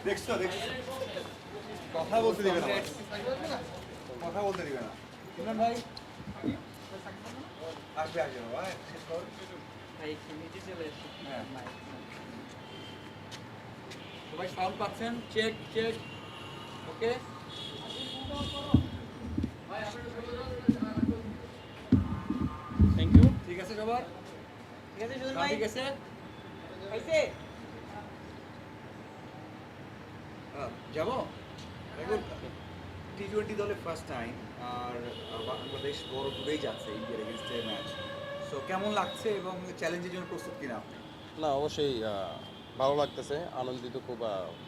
দেখছো দেখছো কথা বলতে দিবে না, কথা বলতে দিবে না। ইমরান ভাই আসবে আসবে বাবা, শেষ কর। ভাই একটু নিচে চলে এসেছি। হ্যাঁ। সবাই সাউন্ড পাচ্ছেন? Check check. Okay, thank you. ঠিক আছে সবার? ঠিক আছে সুজন গান ভাই, ঠিক আছে? হয়েছে? যাবো দেখুন, টি-20 দলে ফার্স্ট টাইম, আর বাংলাদেশ বড় টুরেই যাচ্ছে ইন্ডিয়ার এগেনস্টে ম্যাচ। সো কেমন লাগছে এবং চ্যালেঞ্জের জন্য প্রস্তুত কিনা আপনি? না, অবশ্যই ভালো লাগতেছে, আনন্দিত খুব।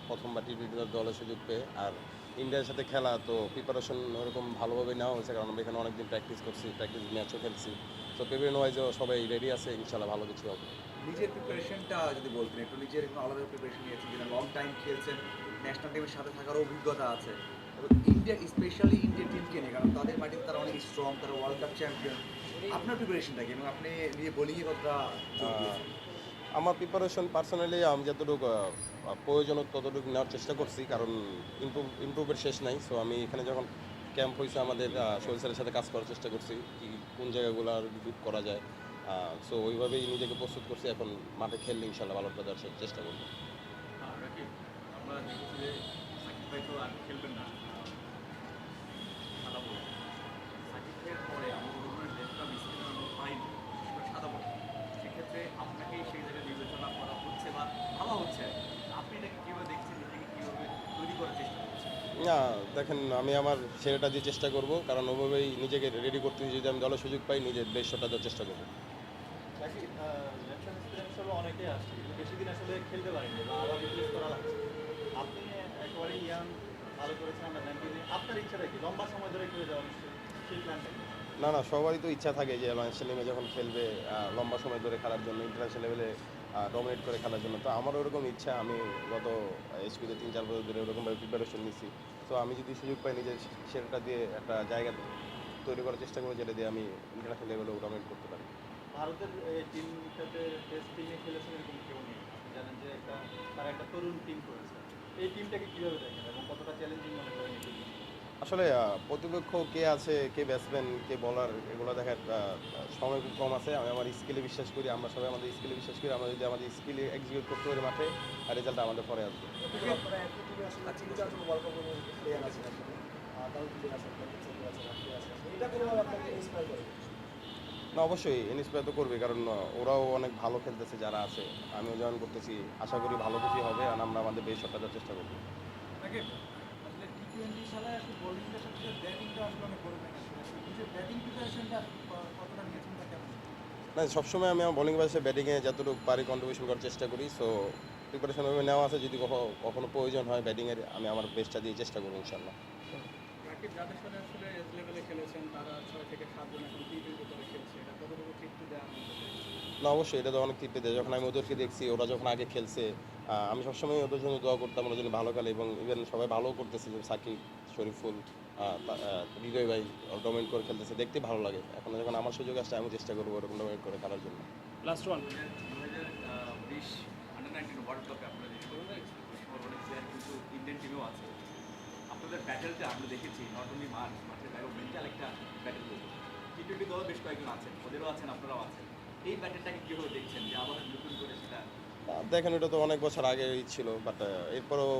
প্রথমবার টি-20 দলের সুযোগ পেয়ে, আর ইন্ডিয়ার সাথে খেলা তো প্রিপারেশন ওরকম ভালোভাবে নেওয়া হয়েছে, কারণ আমরা এখানে অনেকদিন প্র্যাকটিস করছি, প্র্যাকটিস ম্যাচও খেলছি। তো প্রিপারেশন ওয়াইজও সবাই রেডি আছে, ইনশাল্লাহ ভালো কিছু হবে। নিজের প্রিপারেশনটা যদি বলতেন একটু, নিজের একটু আলাদা প্রিপারেশন নিয়েছেন, যেটা লং টাইম খেলছেন, ন্যাশনাল টিমের সাথে থাকার অভিজ্ঞতা আছে, এবং ইন্ডিয়া স্পেশালি ইন্ডিয়ান টিমকে নিয়ে, কারণ তাদের মাটিতে তারা অনেক স্ট্রং, তারা ওয়ার্ল্ড কাপ চ্যাম্পিয়ন। আপনার প্রিপারেশনটা কি এবং আপনি নিজে বোলিংয়ে কতটা জোর দিয়েছেন? আমার প্রিপারেশন পার্সোনালি আমি যতটুকু প্রয়োজন ততটুকু নেওয়ার চেষ্টা করছি, কারণ ইমপ্রুভের শেষ নাই। সো আমি এখানে যখন ক্যাম্প হয়েছে আমাদের শরীর স্যারের সাথে কাজ করার চেষ্টা করছি, কি কোন জায়গাগুলো আর ইমপ্রুভ করা যায়। সো ওইভাবেই নিজেকে প্রস্তুত করছি, এখন মাঠে খেললে ইনশাল্লাহ ভালো দেওয়ার চেষ্টা করবো। রাকিব, আমরা দেখেছি যে সাকিব ভাই তো আর খেলবেন না সাদা বল। সাকিব ভাইয়ের পরে আমরা ধরনের লেফটটা মিসকিন আমরা পাইনি, সেটা সাদা বল। সেক্ষেত্রে আপনাকে সেই জায়গায় বিবেচনা করা হচ্ছে বা ভাবা হচ্ছে। আপনি এটাকে কীভাবে দেখছেন, এটাকে কীভাবে তৈরি করার চেষ্টা করছেন? না, দেখেন, আমি আমার সেরাটা দিয়ে চেষ্টা করব, কারণ ওভাবেই নিজেকে রেডি করতে, যদি আমি দলের সুযোগ পাই নিজের বেশ শটটা দেওয়ার চেষ্টা করবো। রাকিব, ন্যাশনাল এক্সপিরিয়েন্স হলো অনেকেই আসছে, কিন্তু বেশি দিন আসলে খেলতে পারেনি বা আবার রিপ্লেস করা লাগছে। আপনি একেবারে ইয়াং, ভালো করেছেন আমরা 19-এ। আপনার ইচ্ছাটা কি লম্বা সময় ধরে খেলে যাওয়া নিশ্চয়ই, সেই প্ল্যানটা কি? না না, সবারই তো ইচ্ছা থাকে যে ন্যাশনাল টিমে যখন খেলবে লম্বা সময় ধরে খেলার জন্য, ইন্টারন্যাশনাল লেভেলে ডমিনেট করে খেলার জন্য। তো আমারও ওরকম ইচ্ছা, আমি গত এইচপিতে 3-4 বছর ধরে ওরকমভাবে প্রিপারেশন নিচ্ছি। তো আমি যদি সুযোগ পাই নিজের সেটা দিয়ে একটা জায়গা তৈরি করার চেষ্টা করবো, যেটা দিয়ে আমি ইন্টারন্যাশনাল লেভেলেও ডমিনেট করতে পারি। ভারতের টিমটাতে টেস্ট টিমে খেলেছেন এরকম কেউ নেই। জানেন যে তারা একটা তরুণ টিম করেছে। এই টিমটাকে কীভাবে দেখেন এবং কতটা চ্যালেঞ্জিং মনে করেন এই টিম? আসলে প্রতিপক্ষ কে আছে, কে ব্যাটসম্যান, কে বলার, এগুলো দেখার সময় খুব কম আছে। আমি আমার স্কিলে বিশ্বাস করি, আমরা সবাই আমাদের স্কিলে বিশ্বাস করি। আমরা যদি আমাদের স্কিলে এক্সিকিউট করতে পারি মাঠে, আর রেজাল্ট আমাদের পরে আসবে। না, অবশ্যই ইন্সপায়ার তো করবে, কারণ ওরাও অনেক ভালো খেলতেছে যারা আছে, আমিও জয়েন করতেছি। আশা করি ভালো কিছু হবে, আর আমরা আমাদের বেশ শটটা দেওয়ার চেষ্টা করবো। আসলে টি-20 সালে আসলে বোলিংটার সাথে ব্যাটিংটা আসলে অনেক বড় ম্যাচ আসলে নিজের ব্যাটিং প্রিপারেশনটা কতটা নিয়েছেন বা কেমন? না, সবসময় আমি আমার বোলিং বাসে ব্যাটিংয়ে যতটুকু পারি কন্ট্রিবিউশন করার চেষ্টা করি। সো প্রিপারেশন ওইভাবে নেওয়া আছে, যদি কখনো প্রয়োজন হয় ব্যাটিংয়ের, আমি আমার বেস্টটা দিয়ে চেষ্টা করবো ইনশাল্লাহ। রাকিব, যাদের সাথে আসলে এজ লেভেলে খেলেছেন তারা 6 থেকে 7 জন এখন টি-20 করে খেলছে, এটা কতটুকু তৃপ্তি দেওয়া না, অবশ্যই এটা তো অনেক তৃপ্তি দেয়। যখন আমি ওদেরকে দেখছি, ওরা যখন আগে খেলছে, আমি সবসময় ওদের জন্য দোয়া করতাম, ওরা যেন ভালো খেলে, এবং ইভেন সবাই ভালোও করতেছে। যে সাকিব, শরীফুল, হৃদয় ভাই ডমিনেট করে খেলতেছে, দেখতে ভালো লাগে। এখন যখন আমার সুযোগ আসছে, আমি চেষ্টা করবো ওরকম ডমিনেট করে খেলার জন্য। Last one. 2020 আন্ডার 19 ওয়ার্ল্ড কাপে আপনারা যে অনেক প্লেয়ার কিন্তু ইন্ডিয়ান টিমেও আছে। আপনাদের ব্যাটেলটা আমরা দেখেছি, নট অনলি মাঠের বাইরেও মেন্টাল একটা ব্যাটেল করবো। টি-20 দলও বেশ কয়েকজন আছেন, ওদেরও আছেন, আপনারাও আছেন। এই ব্যাটেলটাকে কীভাবে দেখছেন যে আবার নতুন করে সেটা? দেখেন, এটা তো অনেক বছর আগেই ছিল, বাট এরপরেও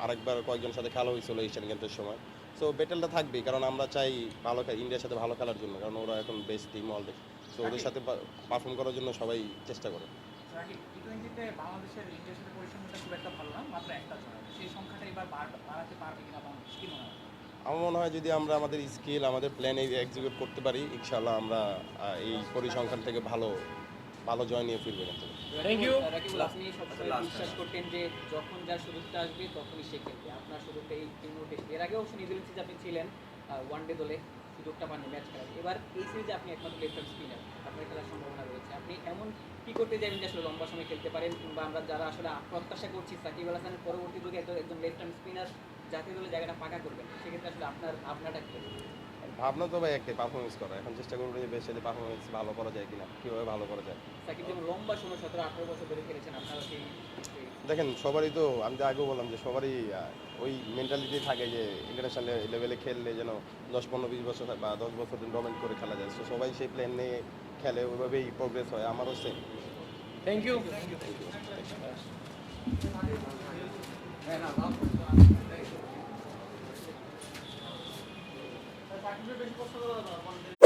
আরেকবার কয়েকজনের সাথে খেলা হয়েছিল এশিয়ান গেমসের সময়। সো ব্যাটেলটা থাকবেই, কারণ আমরা চাই ভালো ইন্ডিয়ার সাথে ভালো খেলার জন্য, কারণ ওরা এখন বেস্ট টিম অলরেডি। সো ওদের সাথে পারফর্ম করার জন্য সবাই চেষ্টা করে। রাকিব, টি-20তে বাংলাদেশের ইন্ডিয়ার সাথে পরিসংখ্যানটা খুব একটা ভালো না, মাত্র একটা জয়। সেই সংখ্যাটা এবার বাড়াতে পারবে কিনা বাংলাদেশ, কি মনে হয়? আমার মনে হয় যদি আমরা আমাদের স্কিল, আমাদের প্ল্যান এক্সিকিউট করতে পারি, ইনশাআল্লাহ আমরা এই পরিসংখ্যান থেকে ভালো ভালো জয় নিয়ে ফিরবো এখান থেকে। Thank you. রাকিবুল, আপনি সবসময় বিশ্বাস করতেন যে যখন যার সুযোগটা আসবে তখনই সে খেলবে। আপনার সুযোগটা এই তিনও টেস্ট, এর আগে অবশ্য নিউজিল্যান্ড সিরিজে আপনি ছিলেন, ওয়ানডে দলে সুযোগটা পাননি ম্যাচ খেলার। এবার এই সিরিজে আপনি একমাত্র লেফট হ্যান্ড স্পিনার, আপনার খেলার সম্ভাবনা রয়েছে। আপনি এমন কী করতে যাবেন যে আসলে লম্বা সময় খেলতে পারেন, কিংবা আমরা যারা আসলে প্রত্যাশা করছি সাকিব আল হাসানের পরবর্তী যুগে একজন লেফট হ্যান্ড স্পিনার জাতীয় দলে জায়গাটা পাকা করবেন, সেক্ষেত্রে আসলে আপনারটা কী? ভাবনা তো ভাই একটাই, পারফরমেন্স করা। এখন চেষ্টা করবো যে বেশ সাথে পারফরমেন্স ভালো করা যায় কিনা, কীভাবে ভালো করা যায়। সাকিব যেমন লম্বা সময় 17-18 বছর ধরে খেলেছেন, আপনারা সেই দেখেন সবারই তো, আমি তো আগেও বললাম যে সবারই ওই মেন্টালিটি থাকে যে ইন্টারন্যাশনাল লেভেলে খেললে যেন 10-15-20 বছর বা 10 বছর ডমিনেট করে খেলা যায়। সো সবাই সেই প্ল্যান নিয়ে খেলে, ওইভাবেই প্রোগ্রেস হয়। আমারও সেম। থ্যাংক ইউ হ্যাঁ না লাভ সাকিবের বেশি পছন্দ করা